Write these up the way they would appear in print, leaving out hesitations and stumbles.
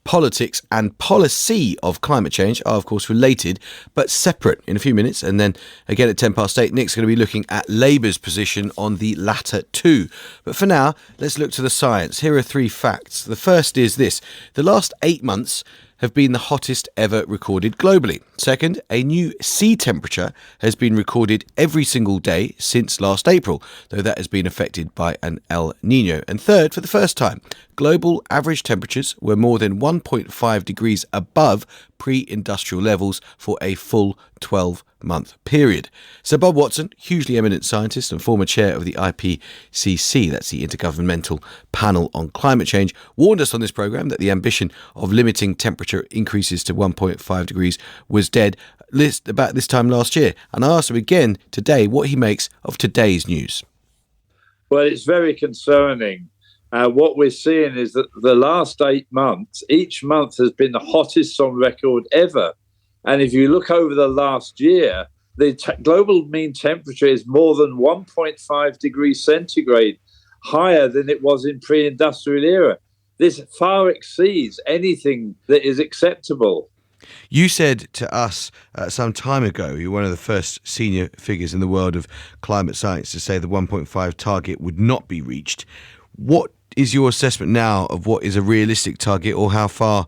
politics and policy of climate change are, of course, related but separate. In a few minutes, and then again at 8:10, Nick's going to be looking at Labour's position on the latter two. But for now, let's look to the science. Here are three facts. The first is this: the last 8 months have been the hottest ever recorded globally. Second, a new sea temperature has been recorded every single day since last April, though that has been affected by an El Nino. And third, for the first time, global average temperatures were more than 1.5 degrees above pre-industrial levels for a full 12-month period. So Bob Watson, hugely eminent scientist and former chair of the IPCC, that's the Intergovernmental Panel on Climate Change, warned us on this programme that the ambition of limiting temperature increases to 1.5 degrees was dead about this time last year. And I asked him again today what he makes of today's news. Well, it's very concerning. What we're seeing is that the last 8 months, each month has been the hottest on record ever. And if you look over the last year, the global mean temperature is more than 1.5 degrees centigrade, higher than it was in pre-industrial era. This far exceeds anything that is acceptable. You said to us some time ago, you're one of the first senior figures in the world of climate science to say the 1.5 target would not be reached. What is your assessment now of what is a realistic target, or how far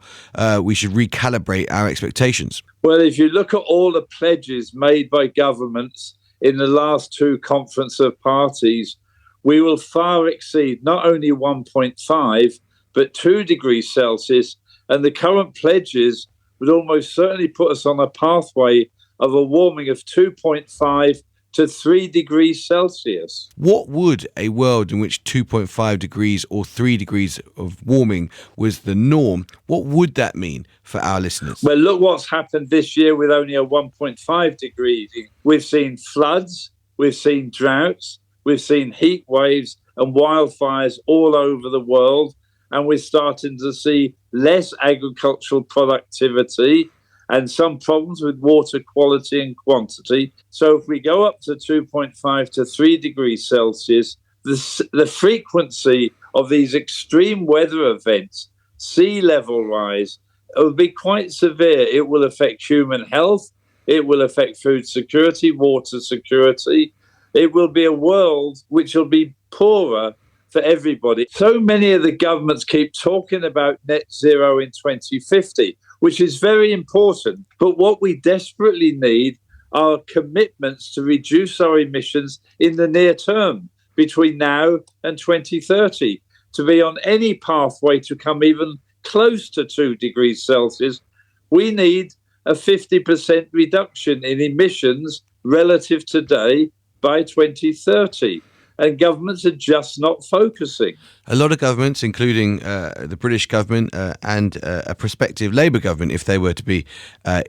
we should recalibrate our expectations? Well, if you look at all the pledges made by governments in the last two conference of parties, we will far exceed not only 1.5, but 2 degrees Celsius. And the current pledges would almost certainly put us on a pathway of a warming of 2.5 to 3 degrees Celsius. What would a world in which 2.5 degrees or 3 degrees of warming was the norm, what would that mean for our listeners? Well, look what's happened this year with only a 1.5 degrees. We've seen floods, we've seen droughts, we've seen heat waves and wildfires all over the world, and we're starting to see less agricultural productivity and some problems with water quality and quantity. So if we go up to 2.5 to 3 degrees Celsius, the frequency of these extreme weather events, sea level rise, it will be quite severe. It will affect human health. It will affect food security, water security. It will be a world which will be poorer for everybody. So many of the governments keep talking about net zero in 2050, which is very important. But what we desperately need are commitments to reduce our emissions in the near term, between now and 2030, to be on any pathway to come even close to 2 degrees Celsius. We need a 50% reduction in emissions relative to today by 2030. And governments are just not focusing. A lot of governments, including the British government and a prospective Labour government, if they were to be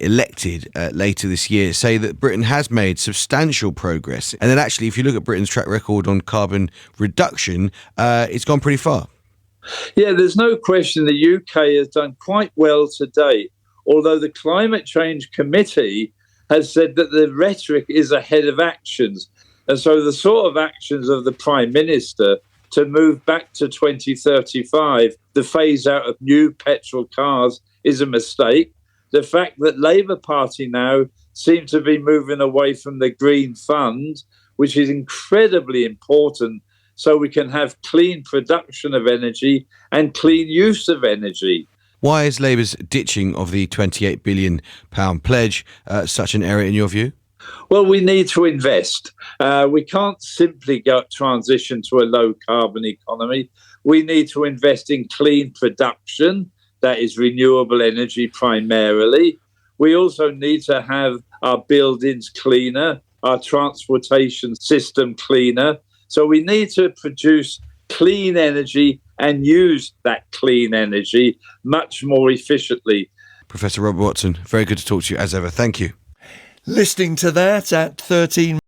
elected later this year, say that Britain has made substantial progress. And then actually, if you look at Britain's track record on carbon reduction, it's gone pretty far. Yeah, there's no question the UK has done quite well to date, although the Climate Change Committee has said that the rhetoric is ahead of actions. And so the sort of actions of the Prime Minister to move back to 2035, the phase out of new petrol cars, is a mistake. The fact that Labour Party now seem to be moving away from the Green Fund, which is incredibly important so we can have clean production of energy and clean use of energy. Why is Labour's ditching of the £28 billion pledge such an error in your view? Well, we need to invest. We can't simply transition to a low-carbon economy. We need to invest in clean production, that is renewable energy primarily. We also need to have our buildings cleaner, our transportation system cleaner. So we need to produce clean energy and use that clean energy much more efficiently. Professor Robert Watson, very good to talk to you as ever. Thank you. Listening to that at 13